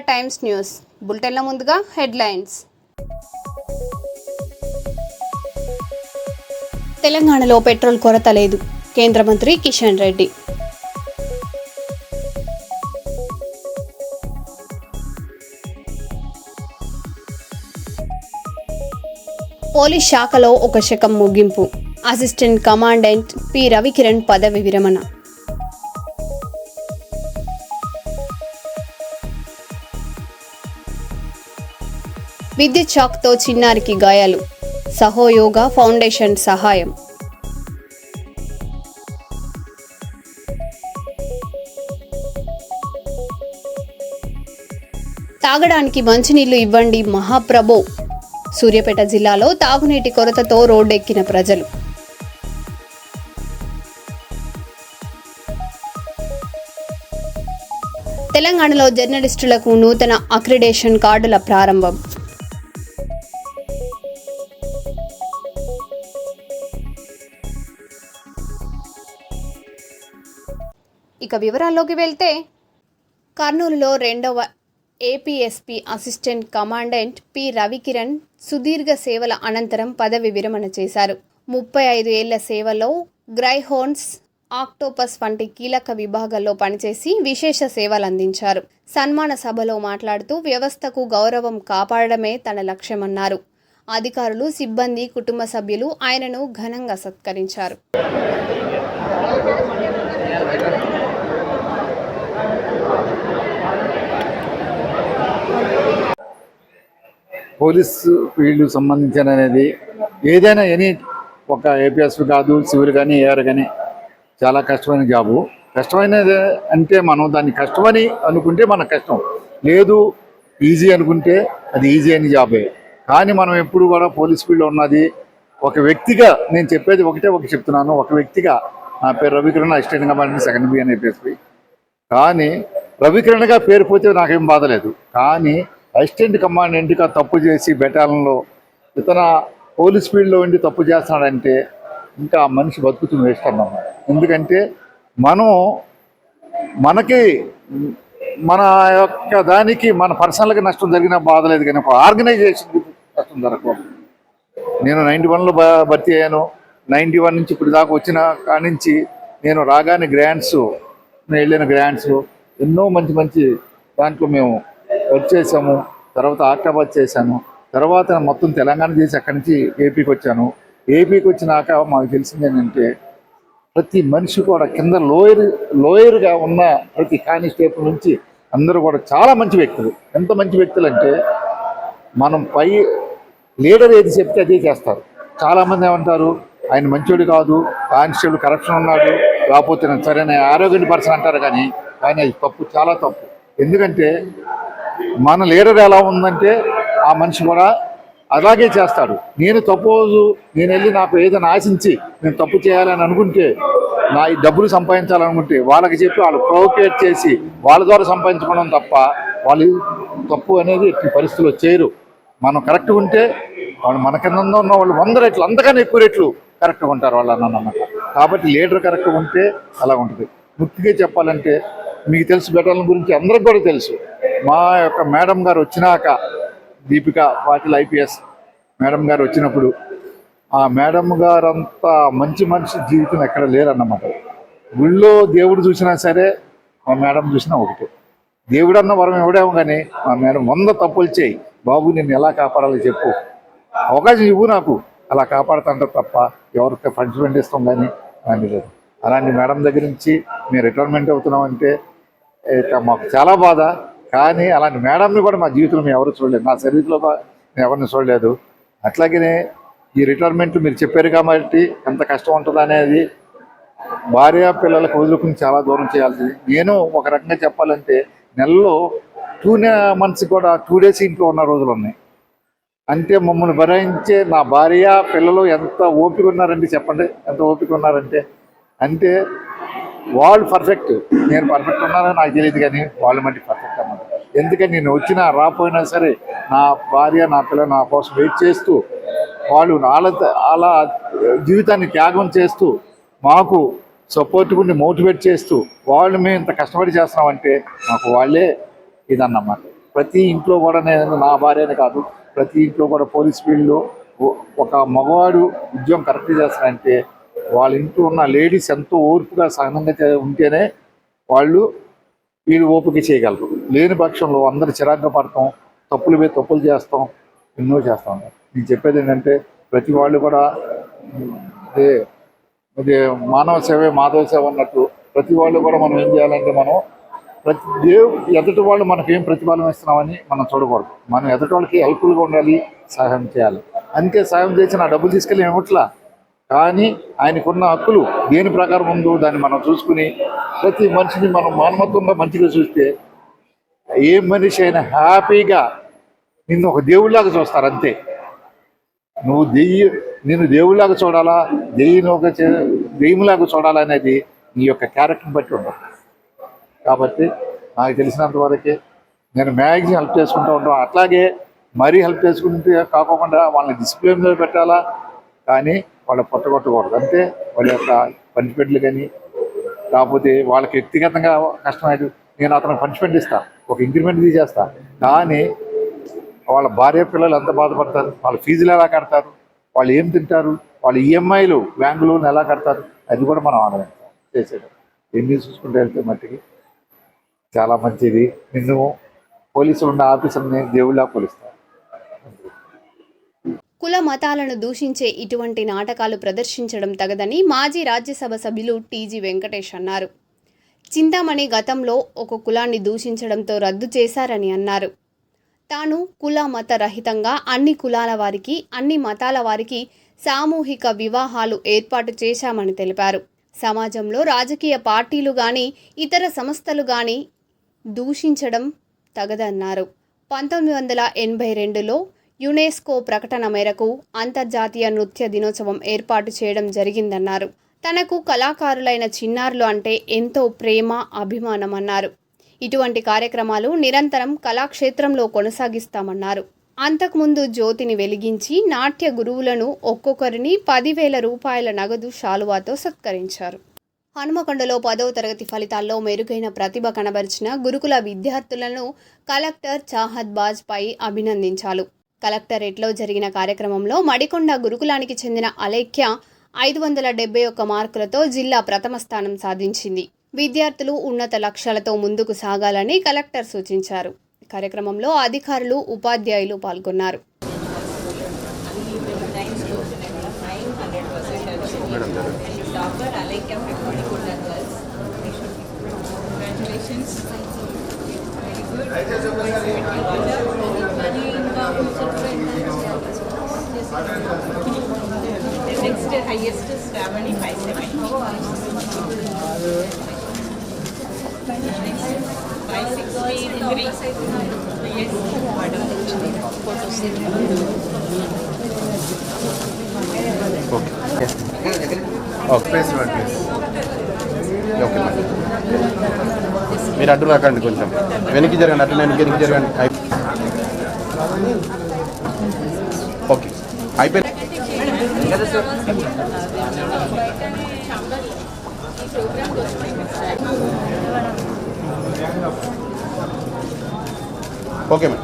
Times news బులెటిన్ల ముందుగా headlines. తెలంగాణలో petrol కొరత లేదు, కేంద్ర మంత్రి కిషన్ రెడ్డి. పోలీస్ శాఖలో ఒక శకం ముగింపు, అసిస్టెంట్ కమాండెంట్ పి రవికిరణ్ పదవి విరమణ. విద్యుత్ షాక్తో చిన్నారికి గాయాలు, సహయోగ ఫౌండేషన్ సహాయం. తాగడానికి మంచినీళ్లు ఇవ్వండి మహాప్రభో. సూర్యాపేట జిల్లాలో తాగునీటి కొరతతో రోడ్డెక్కిన ప్రజలు. తెలంగాణలో జర్నలిస్టులకు నూతన అక్రిడేషన్ కార్డుల ప్రారంభం. ఇక వివరాల్లోకి వెళ్తే, కర్నూలులో రెండవ APSP assistant commandant P Ravikiran సుదీర్ఘ సేవల అనంతరం పదవి విరమణ చేశారు. 35 ఏళ్ల సేవలో గ్రైహోన్స్, ఆక్టోపస్ వంటి కీలక విభాగాల్లో పనిచేసి విశేష సేవలు అందించారు. సన్మాన సభలో మాట్లాడుతూ వ్యవస్థకు గౌరవం కాపాడడమే తన లక్ష్యమన్నారు. అధికారులు, సిబ్బంది, కుటుంబ సభ్యులు ఆయనను ఘనంగా సత్కరించారు. పోలీసు ఫీల్డ్ సంబంధించిన అనేది ఏదైనా ఒక ఏపీఎస్ కాదు, సివిల్ కానీ, ఏఆర్ కానీ చాలా కష్టమైన జాబు. కష్టమైనది అంటే మనం దాన్ని కష్టమని అనుకుంటే మనకు కష్టం లేదు, ఈజీ అనుకుంటే అది ఈజీ అని జాబే. కానీ మనం ఎప్పుడు కూడా పోలీస్ ఫీల్డ్లో ఉన్నది ఒక వ్యక్తిగా, నేను చెప్పేది ఒకటి చెప్తున్నాను, ఒక వ్యక్తిగా నా పేరు Ravikiran, assistant commandant second BN APSP. కానీ రవికిరణ్గా పేరు పోతే నాకేం బాధ లేదు. కానీ అసిస్టెంట్ కమాండెంట్గా తప్పు చేసి బెటాలియన్లో ఇతర పోలీస్ ఫీల్డ్లో ఉండి తప్పు చేస్తున్నాడంటే ఇంకా ఆ మనిషి బతుకుతుంది వేస్ట్ అన్నమాట. ఎందుకంటే మనకి మన యొక్క దానికి మన పర్సనల్గా నష్టం జరిగినా బాధ లేదు, కానీ ఒక ఆర్గనైజేషన్కి నష్టం జరగకూడదు. నేను 91లో భర్తీ అయ్యాను. 91 నుంచి ఇప్పుడు దాకా వచ్చిన కాడి నుంచి నేను రాగానే నేను వెళ్ళిన గ్రాంట్స్ ఎన్నో మంచి దాంట్లో మేము వర్క్ చేసాము. తర్వాత ఆర్టాబాద్ చేశాను. తర్వాత మొత్తం తెలంగాణ చేసి అక్కడి నుంచి ఏపీకి వచ్చాను. ఏపీకి వచ్చినాక మాకు తెలిసింది ఏంటంటే, ప్రతి మనిషి కూడా కింద లోయర్గా ఉన్న ప్రతి కానిస్టేబుల్ నుంచి అందరూ కూడా చాలా మంచి వ్యక్తులు. ఎంత మంచి వ్యక్తులు అంటే, మనం పై లీడర్ ఏది చెప్తే అదే చేస్తారు. చాలామంది ఏమంటారు, ఆయన మంచోడు కాదు, కానిస్టేబుల్ కరప్షన్ ఉన్నాడు, లేకపోతే సరైన ఆరోగ్య పర్సన్ అంటారు. కానీ అది తప్పు, చాలా తప్పు. ఎందుకంటే మన లీడర్ ఎలా ఉందంటే ఆ మనిషి కూడా అలాగే చేస్తాడు. నేను వెళ్ళి నాకు ఏదైనా ఆశించి నేను తప్పు చేయాలని అనుకుంటే, నా ఈ డబ్బులు సంపాదించాలనుకుంటే వాళ్ళకి చెప్పి వాళ్ళు ప్రొవోకేట్ చేసి వాళ్ళ ద్వారా సంపాదించుకోవడం తప్ప వాళ్ళు తప్పు అనేది ఎట్టి పరిస్థితుల్లో చేయరు. మనం కరెక్ట్గా ఉంటే వాళ్ళు మన కింద ఉన్న వాళ్ళు 100 రెట్లు, అంతకన్నా ఎక్కువ రెట్లు కరెక్ట్గా ఉంటారు వాళ్ళు అన్నమాట. కాబట్టి లీడర్ కరెక్ట్గా ఉంటే అలా ఉంటుంది. ముఖ్యంగా చెప్పాలంటే, మీకు తెలుసు, బెటాలియన్ గురించి అందరికి కూడా తెలుసు. మా యొక్క మేడం గారు వచ్చినాక, దీపిక పాటిల్ ఐపీఎస్ మేడం గారు వచ్చినప్పుడు, ఆ మేడం గారు అంతా మంచి మనిషి జీవితం ఎక్కడ లేరన్నమాట. గుళ్ళో దేవుడు చూసినా సరే మా మేడం చూసినా ఒకటే. దేవుడు అన్న వరం ఎవడేమో కానీ మా మేడం 100 తప్పులు చేయి బాబు, నేను ఎలా కాపాడాలో చెప్పు, అవకాశం ఇవ్వు నాకు, అలా కాపాడుతుంటారు తప్ప ఎవరికి పనిష్మెంట్ ఇస్తాం కానీ అని లేదు. అలాంటి మేడం దగ్గర నుంచి మేము రిటైర్మెంట్ అవుతున్నామంటే మాకు చాలా బాధ. కానీ అలాంటి మేడంని కూడా మా జీవితంలో మేము ఎవరు చూడలేదు, నా సర్వీస్లో నేను ఎవరిని చూడలేదు. అట్లాగనే ఈ రిటైర్మెంట్ మీరు చెప్పారు కాబట్టి ఎంత కష్టం ఉంటుంది అనేది భార్య పిల్లలకు వదులుకుని చాలా దూరం చేయాల్సింది. నేను ఒక రకంగా చెప్పాలంటే నెలలో 2 months కూడా 2 days ఇంట్లో ఉన్న రోజులు ఉన్నాయి. అంటే మమ్మల్ని భరించే నా భార్య పిల్లలు ఎంత ఓపిక ఉన్నారంటే చెప్పండి, ఎంత ఓపిక ఉన్నారంటే. అంటే వాళ్ళు పర్ఫెక్ట్, నేను పర్ఫెక్ట్ ఉన్నానని నాకు తెలియదు, కానీ వాళ్ళు మట్టి పర్ఫెక్ట్ అన్నారు. ఎందుకని నేను వచ్చినా రాపోయినా సరే నా భార్య, నా పిల్లలు నా కోసం వెయిట్ చేస్తూ, వాళ్ళు అలా జీవితాన్ని త్యాగం చేస్తూ మాకు సపోర్ట్గా మోటివేట్ చేస్తూ, వాళ్ళు మేము ఇంత కష్టపడి చేస్తున్నామంటే మాకు వాళ్ళే ఇదన్నమాట. ప్రతి ఇంట్లో కూడా, నేను నా భార్యనే కాదు, ప్రతి ఇంట్లో కూడా పోలీస్ ఫీల్డ్లో ఒక మగవాడు ఉద్యోగం కరెక్ట్ చేస్తారంటే వాళ్ళ ఇంట్లో ఉన్న లేడీస్ ఎంతో ఓర్పుగా సహనంగా ఉంటేనే వాళ్ళు వీళ్ళు ఓపిక చేయగలరు. లేని పక్షంలో అందరు చిరాగ్గా పడతాం, తప్పుల మీద తప్పులు చేస్తాం, ఎన్నో చేస్తాం. నేను చెప్పేది ఏంటంటే ప్రతి వాళ్ళు కూడా అదే అదే మానవ సేవే మాధవ సేవ అన్నట్టు ప్రతి వాళ్ళు కూడా మనం ఏం చేయాలంటే మనం ఎదుటి వాళ్ళు మనకేం ప్రతిఫలం ఇస్తున్నామని మనం చూడకూడదు. మనం ఎదుటి వాళ్ళకి హెల్ప్ఫుల్గా ఉండాలి, సహాయం చేయాలి. అందుకే సహాయం చేసి నా డబ్బులు తీసుకెళ్ళి ఏమిట్లా, కానీ ఆయనకున్న హక్కులు దేని ప్రకారం ఉందో దాన్ని మనం చూసుకుని ప్రతి మనిషిని మనం మానవత్వంగా మంచిగా చూస్తే ఏ మనిషి అయినా హ్యాపీగా నిన్ను ఒక దేవుళ్ళలాగా చూస్తారు. అంతే. నిన్ను దేవుళ్ళలాగా చూడాలా, దెయ్యంలాగా చూడాలా అనేది నీ యొక్క క్యారెక్టర్ని బట్టి ఉండదు. కాబట్టి నాకు తెలిసినంత వరకే నేను మ్యాక్సిమం హెల్ప్ చేసుకుంటూ ఉంటాను. అట్లాగే మరీ హెల్ప్ చేసుకుంటే కాకుండా వాళ్ళని డిసిప్లిన్లో పెట్టాలా, కానీ వాళ్ళ పొట్టగొట్టకూడదు. అంతే. వాళ్ళ యొక్క పనిష్మెంట్లు కానీ కాకపోతే వాళ్ళకి వ్యక్తిగతంగా కష్టమైతే నేను అతనికి పనిష్మెంట్ ఇస్తాను, ఒక ఇంక్రిమెంట్ తీసేస్తాను. కానీ వాళ్ళ భార్య పిల్లలు ఎంత బాధపడతారు, వాళ్ళ ఫీజులు ఎలా కడతారు, వాళ్ళు ఏం తింటారు, వాళ్ళ ఈఎంఐలు బ్యాంకు లోన్ ఎలా కడతారు, అది కూడా మనం ఆదాయం చేసేది. ఎన్ని చూసుకుంటే వెళ్తే మట్టికి చాలా మంచిది. నిన్ను పోలీసులు ఉన్న ఆఫీసర్ని దేవుళ్ళ పోలిస్తారు. కుల మతాలను దూషించే ఇటువంటి నాటకాలు ప్రదర్శించడం తగదని మాజీ రాజ్యసభ సభ్యులు టీజీ వెంకటేష్ అన్నారు. చింతామణి గతంలో ఒక కులాన్ని దూషించడంతో రద్దు చేశారని అన్నారు. తాను కుల మత రహితంగా అన్ని కులాల వారికి, అన్ని మతాల వారికి సామూహిక వివాహాలు ఏర్పాటు చేశామని తెలిపారు. సమాజంలో రాజకీయ పార్టీలు గాని ఇతర సంస్థలు గాని దూషించడం తగదన్నారు. 1982లో యునెస్కో ప్రకటన మేరకు అంతర్జాతీయ నృత్య దినోత్సవం ఏర్పాటు చేయడం జరిగిందన్నారు. తనకు కళాకారులైన చిన్నారులు అంటే ఎంతో ప్రేమ, అభిమానం అన్నారు. ఇటువంటి కార్యక్రమాలు నిరంతరం కళాక్షేత్రంలో కొనసాగిస్తామన్నారు. అంతకుముందు జ్యోతిని వెలిగించి నాట్య గురువులను ఒక్కొక్కరిని 10,000 రూపాయల నగదు శాలువాతో సత్కరించారు. హనుమకొండలో 10వ తరగతి ఫలితాల్లో మెరుగైన ప్రతిభ కనబరిచిన గురుకుల విద్యార్థులను కలెక్టర్ చాహద్ బాజ్ పై అభినందించారు. కలెక్టరేట్లో జరిగిన కార్యక్రమంలో మడికొండ గురుకులానికి చెందిన అలేఖ్య 571 మార్కులతో జిల్లా ప్రథమ స్థానం సాధించింది. విద్యార్థులు ఉన్నత లక్ష్యాలతో ముందుకు సాగాలని కలెక్టర్ సూచించారు. కార్యక్రమంలో అధికారులు, ఉపాధ్యాయులు పాల్గొన్నారు. Next highest is Ravani 570. 563. Yes, madam. Okay okay మీరు అడ్డు రాకండి, కొంచెం వెనక్కి జరగండి, అటు వెనక్కి జరగండి. ఓకే అయిపోయింది. Okay madam.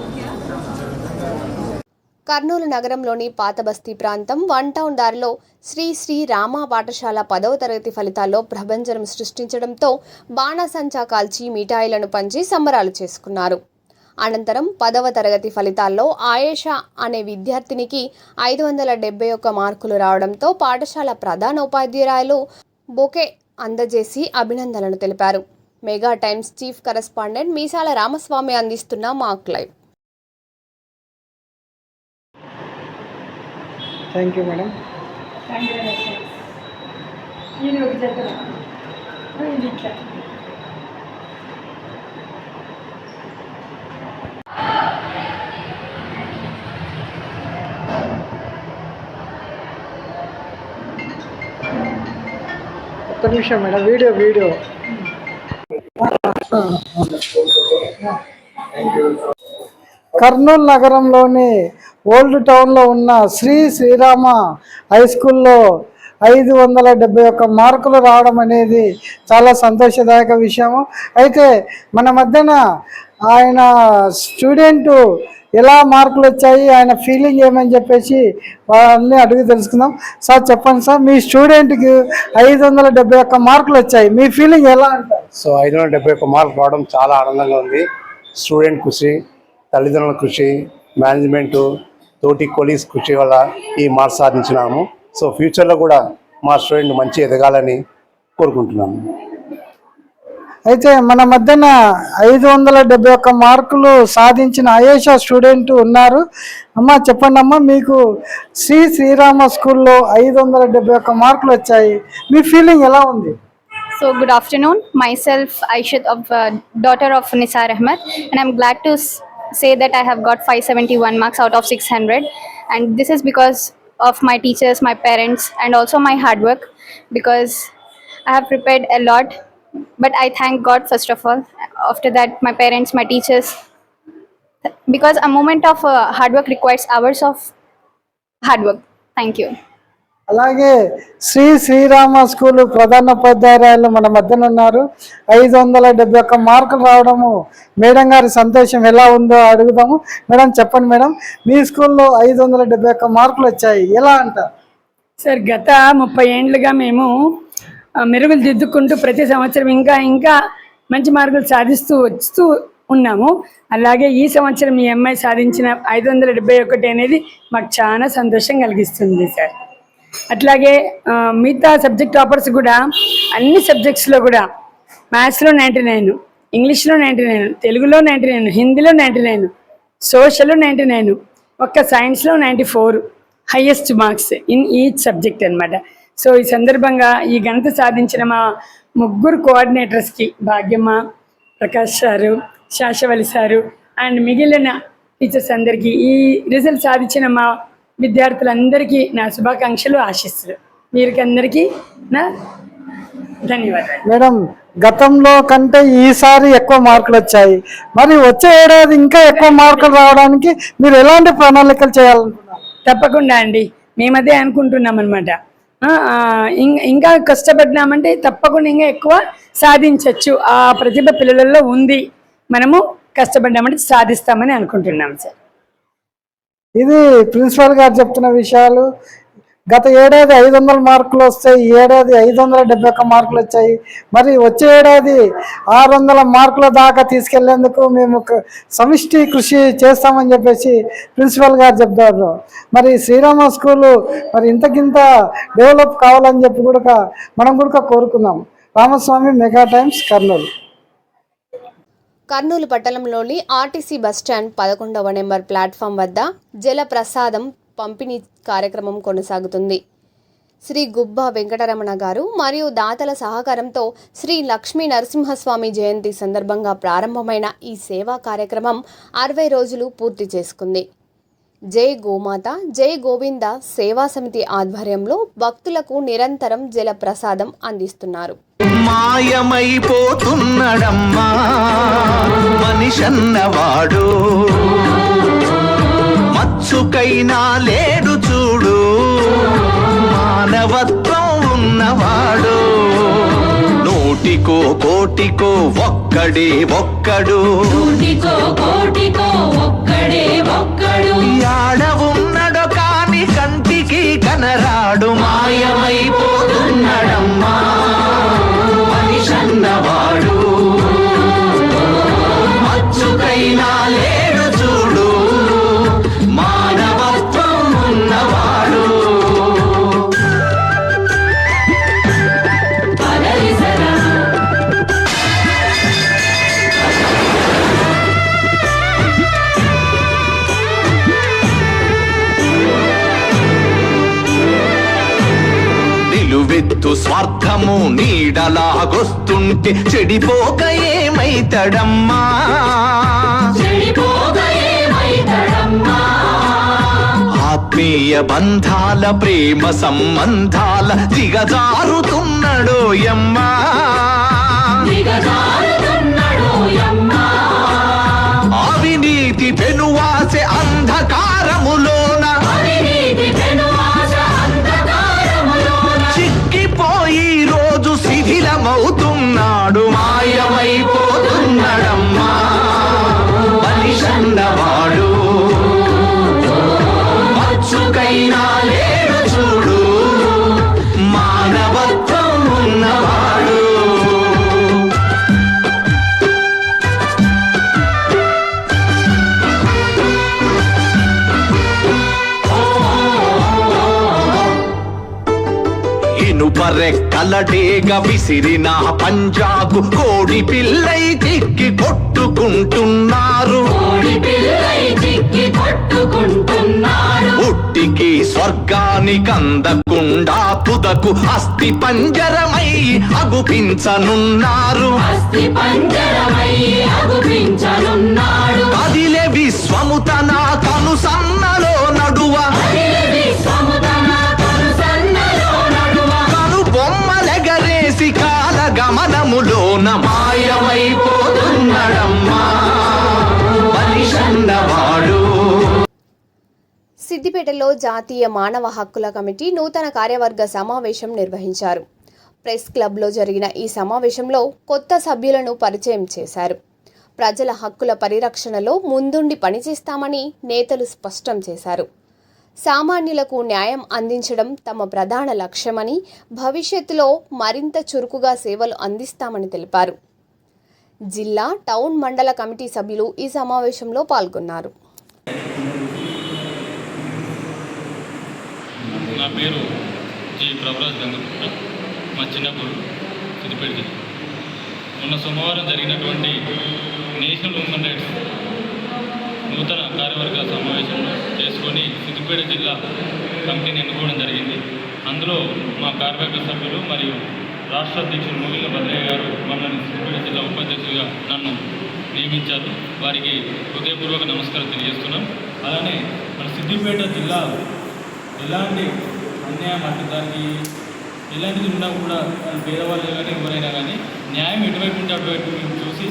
కర్నూలు నగరంలోని పాత బస్తీ ప్రాంతం 1 టౌన్ దారిలో శ్రీ రామ పాఠశాల 10వ తరగతి ఫలితాల్లో ప్రభంజనం సృష్టించడంతో బాణాసంచా కాల్చి మిఠాయిలను పంచి సంబరాలు చేసుకున్నారు. అనంతరం 10వ తరగతి ఫలితాల్లో ఆయేషా అనే విద్యార్థినికి 571 మార్కులు రావడంతో పాఠశాల ప్రధానోపాధ్యాయులు బొకే అందజేసి అభినందనలు తెలిపారు. మెగా టైమ్స్ చీఫ్ కరెస్పాండెంట్ మీసాల రామస్వామి అందిస్తున్న మాక్ లైవ్. Thank you madam. ఒక్క నిమిషం మేడం, వీడియో కర్నూలు నగరంలోని ఓల్డ్ టౌన్లో ఉన్న శ్రీరామ హై స్కూల్లో 571 మార్కులు రావడం అనేది చాలా సంతోషదాయక విషయము. అయితే మన మధ్యన ఆయన స్టూడెంట్ ఎలా మార్కులు వచ్చాయి, ఆయన ఫీలింగ్ ఏమని చెప్పేసి వాళ్ళని అడిగి తెలుసుకుందాం. సార్ చెప్పండి సార్, మీ స్టూడెంట్కి 571 మార్కులు వచ్చాయి, మీ ఫీలింగ్ ఎలా అంటారు? సో 571 మార్కులు రావడం చాలా ఆనందంగా ఉంది. స్టూడెంట్ కృషి, తల్లిదండ్రుల కృషి, మేనేజ్మెంట్, తోటి కొలీగ్స్ కృషి వల్ల ఈ మార్క్స్ సాధించినాము. సో ఫ్యూచర్లో కూడా మా స్టూడెంట్ మంచి ఎదగాలని కోరుకుంటున్నాము. అయితే మన మధ్యన 571 మార్కులు సాధించిన ఆయేషా స్టూడెంట్ ఉన్నారు. అమ్మ చెప్పండి అమ్మ, మీకు శ్రీరామ స్కూల్లో 571 మార్కులు వచ్చాయి, మీ ఫీలింగ్ ఎలా ఉంది? So good afternoon. Myself Aishat, daughter of Nisar Ahmed, and I'm glad to say that I have got 571 marks out of 600, and this is because of my teachers, my parents, and also my hard work, because I have prepared a lot. But I thank God first of all. After that, my parents, my teachers, because a moment of hard work requires hours of hard work. Thank you. అలాగే Srirama school ప్రధానోపాధ్యాయురాలు మన మధ్యన ఉన్నారు. 571 మార్కులు రావడము madam గారి సంతోషం ఎలా ఉందో అడుగుదాము. మేడం చెప్పండి మేడం, మీ స్కూల్లో 571 మార్కులు వచ్చాయి, ఎలా అంటారు? సార్, గత 30 ఏండ్లుగా మేము మెరుగులు దిద్దుకుంటూ ప్రతి సంవత్సరం ఇంకా మంచి మార్కులు సాధిస్తూ వస్తూ ఉన్నాము. అలాగే ఈ సంవత్సరం ఈ అమ్మాయి సాధించిన 571 అనేది మాకు చాలా సంతోషం కలిగిస్తుంది సార్. అట్లాగే మిగతా సబ్జెక్ట్ టాపర్స్ కూడా అన్ని సబ్జెక్ట్స్లో కూడా మ్యాథ్స్లో 99, ఇంగ్లీష్లో 99, తెలుగులో 99, హిందీలో 99, సోషల్లో 99, ఒక్క సైన్స్లో 94 highest marks in each subject అనమాట. సో ఈ సందర్భంగా ఈ ఘనత సాధించిన మా ముగ్గురు కోఆర్డినేటర్స్కి, Bhagyamma, Prakash sir, Shashwali sir and మిగిలిన టీచర్స్ అందరికీ, ఈ రిజల్ట్ సాధించిన మా విద్యార్థులందరికీ నా శుభాకాంక్షలు, ఆశీస్సులు. వీరికి నా ధన్యవాదాలు. మేడం, గతంలో కంటే ఈసారి ఎక్కువ మార్కులు వచ్చాయి, మరి వచ్చే ఏడాది ఇంకా ఎక్కువ మార్కులు రావడానికి మీరు ఎలాంటి ప్రణాళికలు చేయాలనుకున్నారు? తప్పకుండా అండి, మేమదే అనుకుంటున్నాం అనమాట. ఇంకా కష్టపడినామంటే తప్పకుండా ఇంకా ఎక్కువ సాధించవచ్చు. ఆ ప్రతిభ పిల్లలలో ఉంది, మనము కష్టపడ్డామంటే సాధిస్తామని అనుకుంటున్నాం సార్. ఇది ప్రిన్సిపల్ గారు చెప్తున్న విషయాలు. గత ఏడాది 500 మార్కులు వస్తాయి, ఈ ఏడాది 571 మార్కులు వచ్చాయి, మరి వచ్చే ఏడాది 600 మార్కుల దాకా తీసుకెళ్లేందుకు మేము సమిష్టి కృషి చేస్తామని చెప్పేసి ప్రిన్సిపల్ గారు చెప్తారు. మరి శ్రీరామ స్కూలు మరి ఇంతకింత డెవలప్ కావాలని చెప్పి కూడా మనం కూడా కోరుకుందాం. Ramaswamy, mega times, Kurnool. కర్నూలు పట్టణంలోని ఆర్టీసీ బస్టాండ్ 11వ నెంబర్ ప్లాట్ఫామ్ వద్ద జల ప్రసాదం పంపిణీ కార్యక్రమం కొనసాగుతుంది. శ్రీ గుబ్బా వెంకటరమణ గారు మరియు దాతల సహకారంతో శ్రీ లక్ష్మీ నరసింహస్వామి జయంతి సందర్భంగా ప్రారంభమైన ఈ సేవా కార్యక్రమం 60 రోజులు పూర్తి చేసుకుంది. జై గోమాత జై గోవింద సేవా సమితి ఆధ్వర్యంలో భక్తులకు నిరంతరం జల ప్రసాదం అందిస్తున్నారు. మాయమైపోతున్నడమ్మా మనిషన్నవాడు, మచ్చుకైనా లేడు చూడు, మానవత్వం ఉన్నవాడు, నూటికో కోటికో ఒక్కడే ఒక్కడు, యాడ ఉన్నడో కాని కంటికి కనరాడు, మాయమైపోతున్నడమ్మా మనిషన్నవాడు, మచ్చుకైనా లేడు చూడు, మానవత్వం ఉన్నవాడు. నిలువెత్తు స్వార్థము నీడలాగొస్తుంటే చెడిపోక ఏమైతడమ్మా, ఆత్మీయ బంధాల ప్రేమ సంబంధాల దిగజారుతున్నడోయమ్మా, అవినీతి పెనువాసె అంధకారములోన చిక్కిపోయి రోజు శిథిలమవుతున్నాడు, మాయమైపోతున్నడమ్మా ఇనుపరెక్కలడేగ విసిరిన పంజాగు కోడి పిల్లై చిక్కి కొట్టుకుంటున్నారు. ఉట్టికి స్వర్గానికి అందకుండా తుదకు అస్థి పంజరమై అగుపించనున్నారు. కదిలే విశ్వము తన కనుసన్నలో నడువ కను బొమ్మలెగరేసి కాల గమనములోన మాయమైపోతున్నడమ్మా మనిషన్నవాడు. సిద్దిపేటలో జాతీయ మానవ హక్కుల కమిటీ నూతన కార్యవర్గ సమావేశం నిర్వహించారు. ప్రెస్ క్లబ్లో జరిగిన ఈ సమావేశంలో కొత్త సభ్యులను పరిచయం చేశారు. ప్రజల హక్కుల పరిరక్షణలో ముందుండి పనిచేస్తామని నేతలు స్పష్టం చేశారు. సామాన్యులకు న్యాయం అందించడం తమ ప్రధాన లక్ష్యమని, భవిష్యత్తులో మరింత చురుకుగా సేవలు అందిస్తామని తెలిపారు. జిల్లా, టౌన్, మండల కమిటీ సభ్యులు ఈ సమావేశంలో పాల్గొన్నారు. నా పేరు జి ప్రభరాజ్ గంగపుత్ర, మా చిన్నప్పుడు సిద్దిపేట జిల్లా. మొన్న సోమవారం జరిగినటువంటి నేషనల్ హ్యూమన్ రైట్స్ నూతన కార్యవర్గ సమావేశంలో చేసుకొని సిద్దిపేట జిల్లా కమిటీని ఎన్నుకోవడం జరిగింది. అందులో మా కార్యవర్గ సభ్యులు మరియు రాష్ట్ర అధ్యక్షులు మూగిళ్ళ భద్రయ్య గారు మమ్మల్ని సిద్దిపేట జిల్లా ఉపాధ్యక్షులుగా నన్ను నియమించారు. వారికి హృదయపూర్వక నమస్కారం తెలియజేస్తున్నాం. అలానే మన సిద్దిపేట జిల్లా ఎలాంటి అన్యాయం అంటే దానికి ఎలాంటిది ఉన్నా కూడా పేదవాళ్ళు కానీ ఎవరైనా కానీ న్యాయం ఎటువైపు ఉంటే అటువైపు మేము చూసి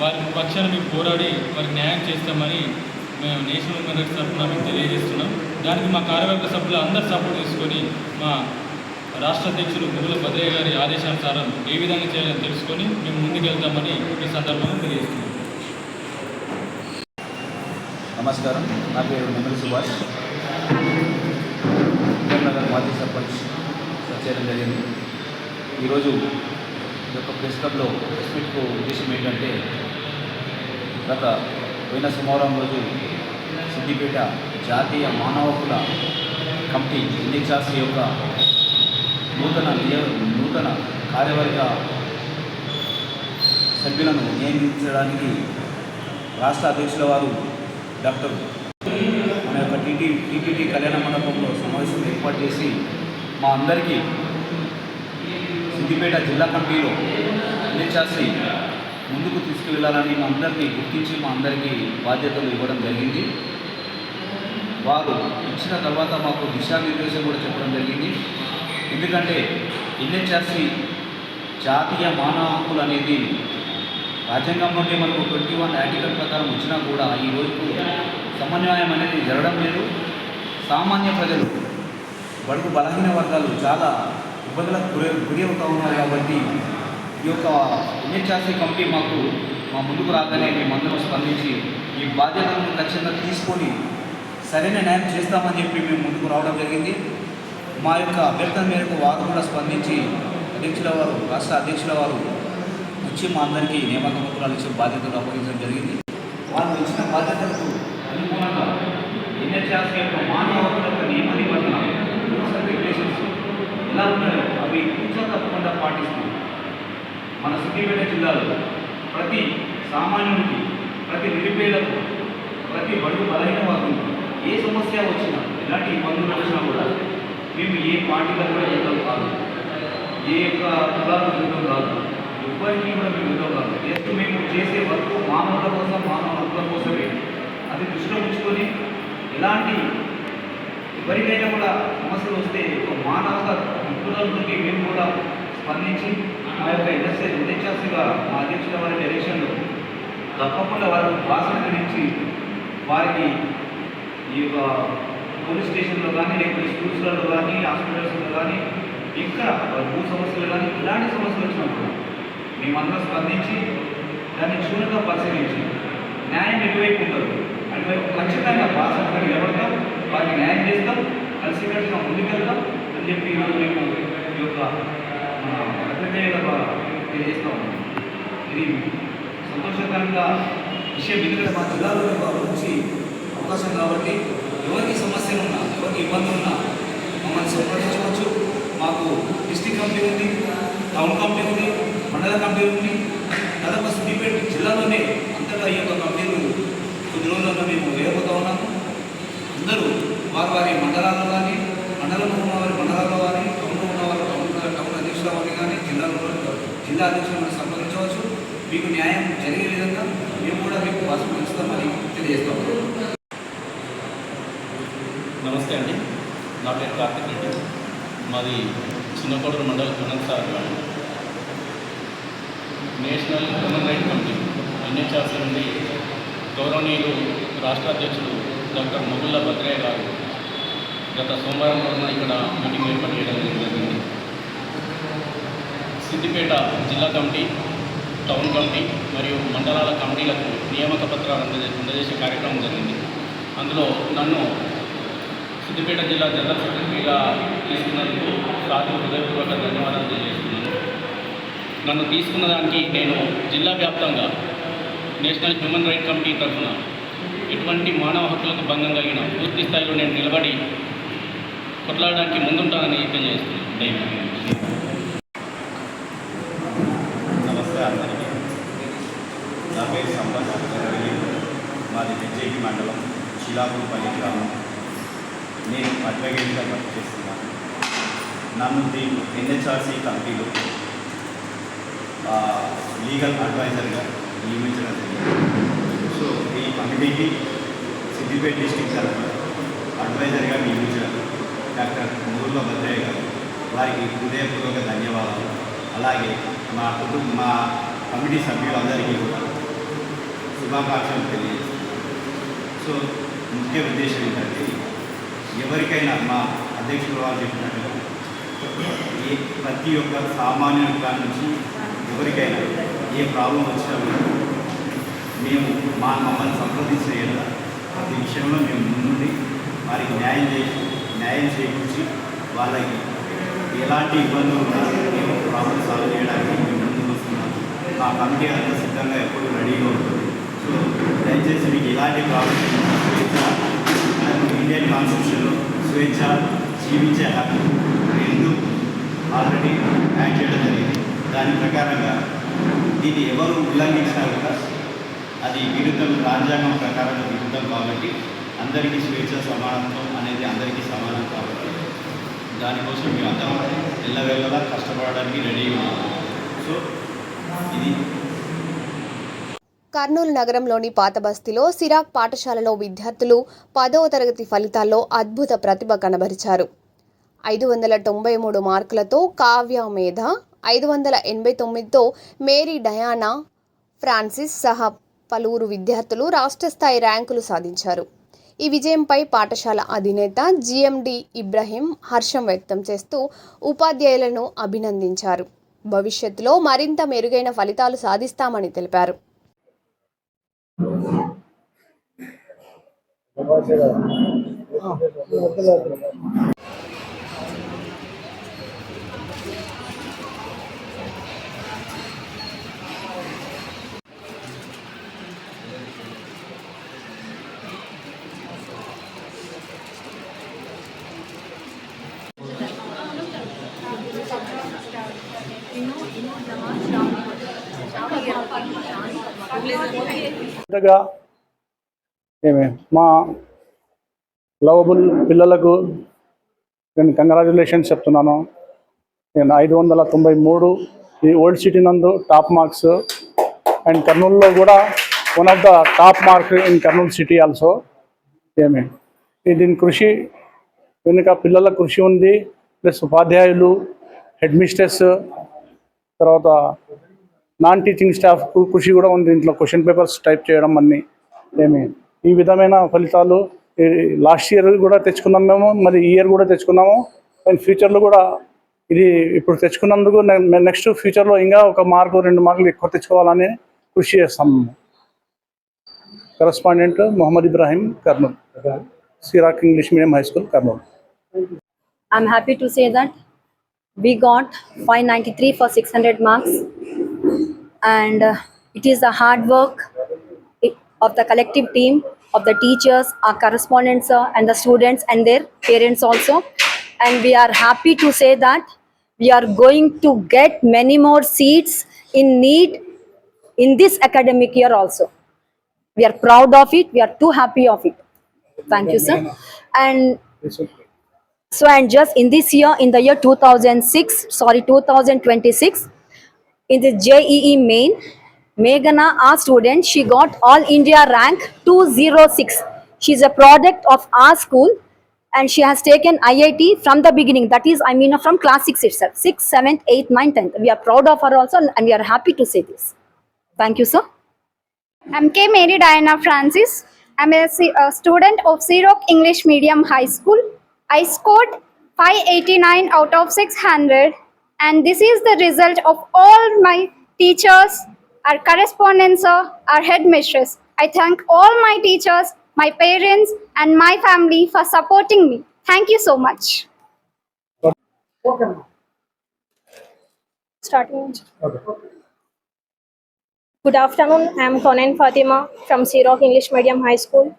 వారి పక్షాన మేము పోరాడి వారికి న్యాయం చేస్తామని మేము నేషనల్ హ్యూమన్ రైట్స్ తరఫున మేము తెలియజేస్తున్నాం. దానికి మా కార్యవర్గ సభ్యులు అందరూ సపోర్ట్ తీసుకొని మా రాష్ట్ర అధ్యక్షులు మూగిళ్ళ భద్రయ్య గారి ఆదేశానుసారం ఏ విధంగా చేయాలని తెలుసుకొని మేము ముందుకెళ్తామని ఈ సందర్భంగా తెలియజేస్తున్నాం. నమస్కారం, నా పేరు నెమలి సుభాష్, నగర్ మాజీ సర్పంచ్ చేయడం జరిగింది. ఈరోజు ఈ యొక్క ప్రెస్ క్లబ్లో ప్రెస్ మీట్కు ఉద్దేశం ఏంటంటే, పోయిన సోమవారం రోజు సిద్దిపేట జాతీయ మానవ హక్కుల కమిటీ ఎన్హెచ్ఆర్సీ యొక్క నూతన కార్యవర్గ సభ్యులను నియమించడానికి రాష్ట్ర అధ్యక్షుల వారు డాక్టర్ మన యొక్క టీటీడీ కళ్యాణ మండపంలో సమావేశం ఏర్పాటు చేసి మా అందరికీ సిద్దిపేట జిల్లా కమిటీలో ఎన్హెచ్ఆర్సీ ముందుకు తీసుకువెళ్ళాలని మా అందరినీ గుర్తించి మా అందరికీ బాధ్యతలు ఇవ్వడం జరిగింది. వారు ఇచ్చిన తర్వాత మాకు దిశానిర్దేశం కూడా చెప్పడం జరిగింది. ఎందుకంటే ఎన్హెచ్ఆర్సీ జాతీయ మానవ హక్కులు అనేది రాజ్యాంగం నుండి మనకు 21 ఆర్టికల్ ప్రకారం వచ్చినా కూడా ఈ రోజుకు సమన్వయం అనేది జరగడం లేదు. సామాన్య ప్రజలు, బడుగు బలహీన వర్గాలు చాలా ఇబ్బందులకు గురి అవుతూ ఉన్నారు. కాబట్టి ఈ యొక్క ఎన్హెచ్ఆర్సీ కమిటీ మా ముందుకు రాగానే మేమందరం స్పందించి ఈ బాధ్యతలను ఖచ్చితంగా తీసుకొని సరైన న్యాయం చేస్తామని చెప్పి మేము ముందుకు రావడం జరిగింది. మా యొక్క అభ్యర్థన మేరకు వారు కూడా స్పందించి రాష్ట్ర అధ్యక్షుల వారు వచ్చి మా అందరికీ నియామక పత్రాలు ఇచ్చే బాధ్యతలు అప్పగించడం జరిగింది. వారు ఇచ్చిన బాధ్యతలకు అనుగుణంగా ఎన్హెచ్ఆర్సీ యొక్క మానవ హక్కుల యొక్క నియమ నిబంధనలు, రూల్స్ అండ్ రెగ్యులేషన్స్ ఎలా ఉన్నాయో అవి కొంచెం తప్పకుండా పాటిస్తున్నాం. మన సిద్దిపేట జిల్లాలో ప్రతి సామాన్యుడికి, ప్రతి నిరుపేదకు, ప్రతి బడుగు బలహీన వర్గంకు ఏ సమస్య వచ్చినా, ఎలాంటి ఇబ్బందులు వచ్చినా కూడా మేము ఏ పార్టీలో కూడా యుద్ధం కాదు, ఏ యొక్క కులాలకు యుద్ధం కాదు, ఎవ్వరికి కూడా మేము యుద్ధం కాదు. జస్ట్ మేము చేసే వర్క్ మానవుల కోసం, మానవ హక్కుల కోసమే. అది దృష్టిలో ఉంచుకొని ఎలాంటి ఎవరికైనా కూడా సమస్యలు వస్తే ఒక మానవ హక్కులకి మేము కూడా స్పందించి మా యొక్క ఎన్హెచ్ఆర్సీగా మా అధ్యక్షుల వారి డైరెక్షన్లో తప్పకుండా వారి భాషను గురించి వారికి ఈ యొక్క పోలీస్ స్టేషన్లో కానీ, లేకపోతే స్కూల్స్లలో కానీ, హాస్పిటల్స్లో కానీ, ఇంకా భూ సమస్యలు కానీ ఇలాంటి సమస్యలు వచ్చినప్పుడు మేమందరం స్పందించి దాన్ని క్షుణ్ణంగా పరిశీలించి న్యాయం ఎటువైపు ఉండదు అటువైపు ఖచ్చితంగా భాషగా నిలబడతాం, వారికి న్యాయం చేస్తాం, కలిసికట్టుగా ముందుకెళ్తాం అని చెప్పి ఈరోజు మేము ఈ యొక్క అభిప్రాయాల ద్వారా తెలియజేస్తూ ఉన్నాం. ఇది సంతోషకరంగా విషయం. ఎందుకంటే మా జిల్లాలో వచ్చి అవకాశం కాబట్టి ఎవరికి సమస్యలు ఉన్నా, ఎవరికి ఇబ్బందులు ఉన్నా మమ్మల్ని సంప్రదించవచ్చు. మాకు డిస్ట్రిక్ట్ కమిటీ ఉంది, టౌన్ కమిటీ ఉంది, మండల కమిటీ ఉంది. దాదాపు సిద్దిపేట జిల్లాలోనే అంతటా ఈ యొక్క కమిటీలు కొద్ది రోజుల్లో మేము వేయబోతా ఉన్నాము. అందరూ వారి మండలాల్లో కానీ, మండలంలో ఉన్నవారి మండలాల్లో కానీ, టౌన్లో ఉన్నవారు టౌన్ అధ్యక్షుల వారిని కానీ, జిల్లా అధ్యక్షులను సంప్రదించవచ్చు. మీకు న్యాయం జరిగే విధంగా మేము కూడా మీకు వాసు పెంచుతామని తెలియజేస్తాము. నమస్తే అండి, నా పేరు కార్తిక్ రెడ్డి. మాది చిన్నకోడూరు మండల అనంతసాగర్ గ్రామం. National human rights committee NHRC నుండి గౌరవనీయులు రాష్ట్ర అధ్యక్షుడు డాక్టర్ మొగుళ్ళ భద్రయ్య గారు గత సోమవారం రోజున ఇక్కడ మీటింగ్ ఏర్పాటు చేయడం జరిగింది. సిద్దిపేట జిల్లా కమిటీ, టౌన్ కమిటీ మరియు మండలాల కమిటీలకు నియామక పత్రాలు అందజేసే కార్యక్రమం జరిగింది. అందులో నన్ను సిద్దిపేట జిల్లా జనరల్ సెక్రటరీగా తీసుకున్నందుకు సార్లు హృదయపూర్వక ధన్యవాదాలు తెలియజేస్తున్నాను. నన్ను తీసుకున్న దానికి నేను జిల్లా వ్యాప్తంగా నేషనల్ హ్యూమన్ రైట్స్ కమిటీ తరఫున ఎటువంటి మానవ హక్కులకు భంగం కలిగిన పూర్తి స్థాయిలో నేను నిలబడి కొట్లాడడానికి ముందుంటానని తెలియజేస్తున్నాను. నమస్తే అందరికీ. నా పేరు సంపత్. మాది బెజ్జేకి మండలం శిలాపూర్పల్లి గ్రామం. నేను అడ్వకేట్గా వర్క్ చేస్తున్నాను. నన్ను ఎన్హెచ్ఆర్సీ కమిటీలో లీగల్ అడ్వైజర్గా నియమించడం జరిగింది. సో ఈ కమిటీకి సిద్దిపేట డిస్ట్రిక్ట్ తరఫున అడ్వైజర్గా నియమించిన డాక్టర్ మొగుళ్ళ భద్రయ్య గారు వారికి హృదయపూర్వక ధన్యవాదాలు. అలాగే మా కమిటీ సభ్యులందరికీ కూడా శుభాకాంక్షలు తెలియజేస్తున్నాను. సో ముఖ్య ఉద్దేశం ఏంటంటే, ఎవరికైనా మా అధ్యక్షుడు వారు చెప్పినట్టుగా ప్రతి ఒక్క సామాన్యుల నుంచి ఎవరికైనా ఏ ప్రాబ్లం వచ్చినా కూడా మేము మమ్మల్ని సంప్రదించిన ప్రతి విషయంలో మేము ముందుండి వారికి న్యాయం చేకూర్చి వాళ్ళకి ఎలాంటి ఇబ్బందులు ఉన్నా మేము ప్రాబ్లం సాల్వ్ చేయడానికి మేము ముందుకు వస్తున్నాము. మా కమిటీ అంతా సిద్ధంగా ఎప్పుడు రెడీగా ఉంటుంది. సో దయచేసి మీకు ఎలాంటి ప్రాబ్లమ్స్ స్వేచ్ఛ, ఇండియన్ కాన్స్టిట్యూషన్లో స్వేచ్ఛ జీవించే హక్కు రెండు ఆల్రెడీ యాడ్ చేయడం జరిగింది. దాని ప్రకారంగా దీన్ని ఎవరు ఉల్లంఘించినా కూడా అది విరుద్ధం, రాజ్యాంగం ప్రకారంగా విరుద్ధం. కాబట్టి అందరికీ స్వేచ్ఛ సమానత్వం అనేది అందరికీ సమానం. కాబట్టి దానికోసం మేము అందరం ఎల్లవేళలా కష్టపడడానికి రెడీ ఉన్నాము. సో ఇది కర్నూలు నగరంలోని పాతబస్తీలో సిరాక్ పాఠశాలలో విద్యార్థులు 10వ తరగతి ఫలితాల్లో అద్భుత ప్రతిభ కనబరిచారు. 593 మార్కులతో కావ్య మేధ, 589తో మేరీ డయానా ఫ్రాన్సిస్ సహా పలువురు విద్యార్థులు రాష్ట్ర స్థాయి ర్యాంకులు సాధించారు. ఈ విజయంపై పాఠశాల అధినేత జిఎండి ఇబ్రహీం హర్షం వ్యక్తం చేస్తూ ఉపాధ్యాయులను అభినందించారు. భవిష్యత్తులో మరింత మెరుగైన ఫలితాలు సాధిస్తామని తెలిపారు. మా లవబుల్ పిల్లలకు నేను కంగ్రాచులేషన్స్ చెప్తున్నాను. నేను 593 ఈ ఓల్డ్ సిటీ నందు టాప్ మార్క్స్, అండ్ కర్నూలులో కూడా one of the top mark in Kurnool city also. దీని కృషి వెనుక పిల్లల కృషి ఉంది, ప్లస్ ఉపాధ్యాయులు, హెడ్ మిస్ట్రెస్, తర్వాత నాన్ టీచింగ్ స్టాఫ్ కృషి కూడా ఉంది. దీంట్లో క్వశ్చన్ పేపర్స్ టైప్ చేయడం అన్నీ ఈ విధమైన ఫలితాలు లాస్ట్ ఇయర్ కూడా తెచ్చుకున్నాం మేము, మరి ఈ ఇయర్ కూడా తెచ్చుకున్నాము. అండ్ ఫ్యూచర్లో కూడా ఇది ఇప్పుడు తెచ్చుకున్నందుకు నెక్స్ట్ ఫ్యూచర్లో ఇంకా 1 మార్కు 2 మార్కులు ఎక్కువ తెచ్చుకోవాలని కృషి చేస్తాము. కరస్పాండెంట్ మొహమ్మద్ ఇబ్రాహీం, కర్నూలు, సిరాక్ English medium high school, Kurnool. I'm happy to say that we got 593 for 600 marks, and it is the hard work of the collective team of the teachers, our correspondents, and the students and their parents also. and we are happy to say that we are going to get many more seats in NEET in this academic year also. We are proud of it. We are too happy of it. Thank you, sir. And so, and just in this year, in the year 2026, in the JEE main, Meghana, our student, she got All India rank 206. She's a product of our school and she has taken IIT from the beginning. That is, I mean, from class 6 itself, 6, 7, 8, 9, 10. We are proud of her also and we are happy to say this. Thank you, sir. I'm K. Mary Diana Francis. I'm a student of Xerox English Medium High School. I scored 589 out of 600, and this is the result of all my teachers, our correspondents, our headmistress. I thank all my teachers, my parents, and my family for supporting me. Thank you so much. Starting. Good afternoon. I am Conan Fatima from Xerox English Medium High School.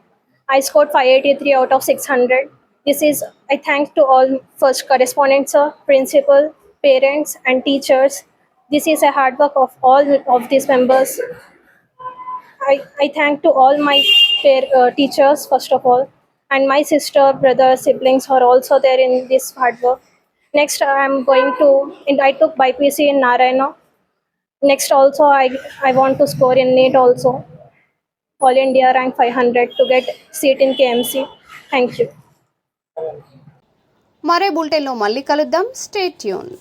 I scored 583 out of 600. This is, I thank to all first correspondents, sir, principal, parents, and teachers. This is a hard work of all of these members. I thank to all my teachers, first of all, and my sister, brother, siblings are also there in this hard work. Next, I took BPC in Narayana. Next, also, I want to score in NEET also. All India rank 500 to get seat in KMC. Thank you. మరే బులెటిన్లో మళ్ళీ కలుద్దాం. Stay tune.